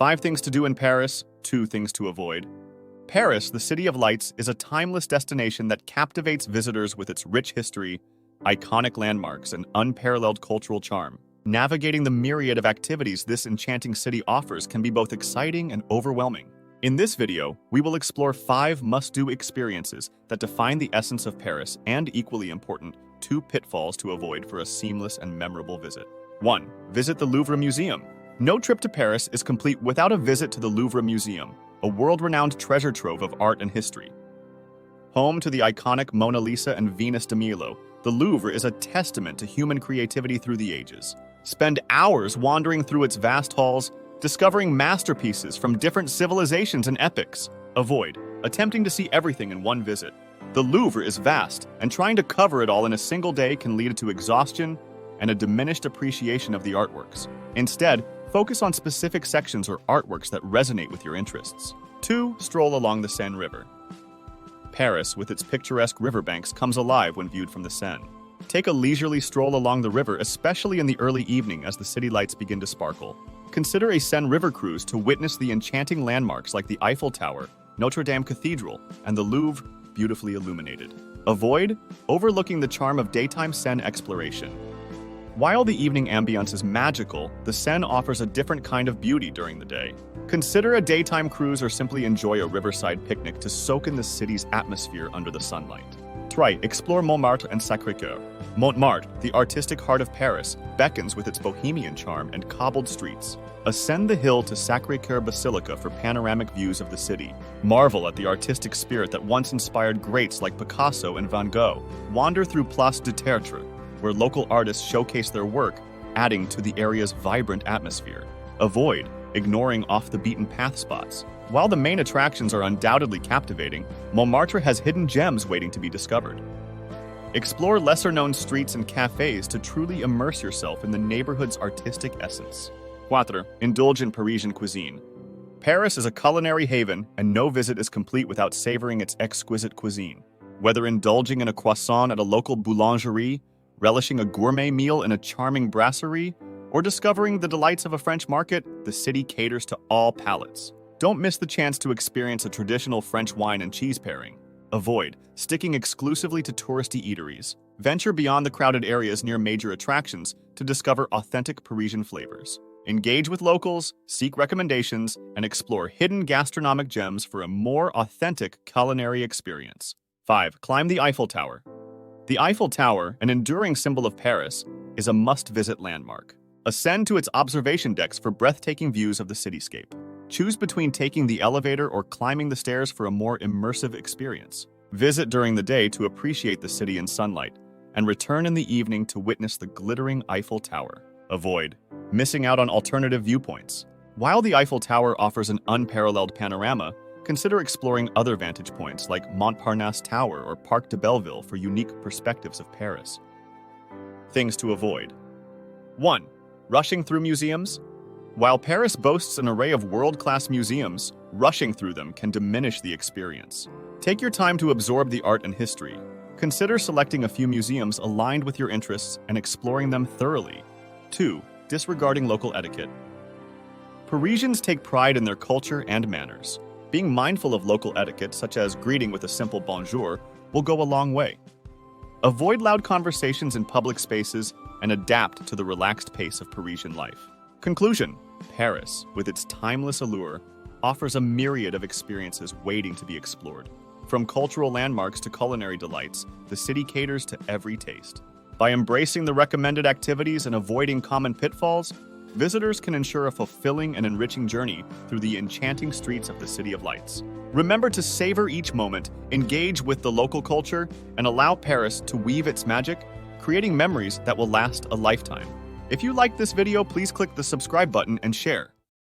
5 things to do in Paris, 2 things to avoid. Paris, the City of Lights, is a timeless destination that captivates visitors with its rich history, iconic landmarks, and unparalleled cultural charm. Navigating the myriad of activities this enchanting city offers can be both exciting and overwhelming. In this video, we will explore 5 must-do experiences that define the essence of Paris and, equally important, 2 pitfalls to avoid for a seamless and memorable visit. 1. Visit the Louvre Museum. No trip to Paris is complete without a visit to the Louvre Museum, a world-renowned treasure trove of art and history. Home to the iconic Mona Lisa and Venus de Milo, the Louvre is a testament to human creativity through the ages. Spend hours wandering through its vast halls, discovering masterpieces from different civilizations and epochs. Avoid attempting to see everything in one visit. The Louvre is vast, and trying to cover it all in a single day can lead to exhaustion and a diminished appreciation of the artworks. Instead, focus on specific sections or artworks that resonate with your interests. 2. Stroll along the Seine River. Paris, with its picturesque riverbanks, comes alive when viewed from the Seine. Take a leisurely stroll along the river, especially in the early evening as the city lights begin to sparkle. Consider a Seine River cruise to witness the enchanting landmarks like the Eiffel Tower, Notre Dame Cathedral, and the Louvre, beautifully illuminated. Avoid overlooking the charm of daytime Seine exploration. While the evening ambience is magical, the Seine offers a different kind of beauty during the day. Consider a daytime cruise or simply enjoy a riverside picnic to soak in the city's atmosphere under the sunlight. Try explore Montmartre and Sacré-Cœur. Montmartre, the artistic heart of Paris, beckons with its bohemian charm and cobbled streets. Ascend the hill to Sacré-Cœur Basilica for panoramic views of the city. Marvel at the artistic spirit that once inspired greats like Picasso and Van Gogh. Wander through Place du Tertre, where local artists showcase their work, adding to the area's vibrant atmosphere. Avoid ignoring off-the-beaten-path spots. While the main attractions are undoubtedly captivating, Montmartre has hidden gems waiting to be discovered. Explore lesser-known streets and cafes to truly immerse yourself in the neighborhood's artistic essence. 4. Indulge in Parisian cuisine. Paris is a culinary haven, and no visit is complete without savoring its exquisite cuisine. Whether indulging in a croissant at a local boulangerie, relishing a gourmet meal in a charming brasserie, or discovering the delights of a French market, the city caters to all palates. Don't miss the chance to experience a traditional French wine and cheese pairing. Avoid sticking exclusively to touristy eateries. Venture beyond the crowded areas near major attractions to discover authentic Parisian flavors. Engage with locals, seek recommendations, and explore hidden gastronomic gems for a more authentic culinary experience. 5. Climb the Eiffel Tower. The Eiffel Tower, an enduring symbol of Paris, is a must-visit landmark. Ascend to its observation decks for breathtaking views of the cityscape. Choose between taking the elevator or climbing the stairs for a more immersive experience. Visit during the day to appreciate the city in sunlight, and return in the evening to witness the glittering Eiffel Tower. Avoid missing out on alternative viewpoints. While the Eiffel Tower offers an unparalleled panorama, consider exploring other vantage points like Montparnasse Tower or Parc de Belleville for unique perspectives of Paris. Things to avoid. 1. Rushing through museums. While Paris boasts an array of world-class museums, rushing through them can diminish the experience. Take your time to absorb the art and history. Consider selecting a few museums aligned with your interests and exploring them thoroughly. 2. Disregarding local etiquette. Parisians take pride in their culture and manners. Being mindful of local etiquette, such as greeting with a simple bonjour, will go a long way. Avoid loud conversations in public spaces and adapt to the relaxed pace of Parisian life. Conclusion: Paris, with its timeless allure, offers a myriad of experiences waiting to be explored. From cultural landmarks to culinary delights, the city caters to every taste. By embracing the recommended activities and avoiding common pitfalls, visitors can ensure a fulfilling and enriching journey through the enchanting streets of the City of Lights. Remember to savor each moment, engage with the local culture, and allow Paris to weave its magic, creating memories that will last a lifetime. If you liked this video, please click the subscribe button and share.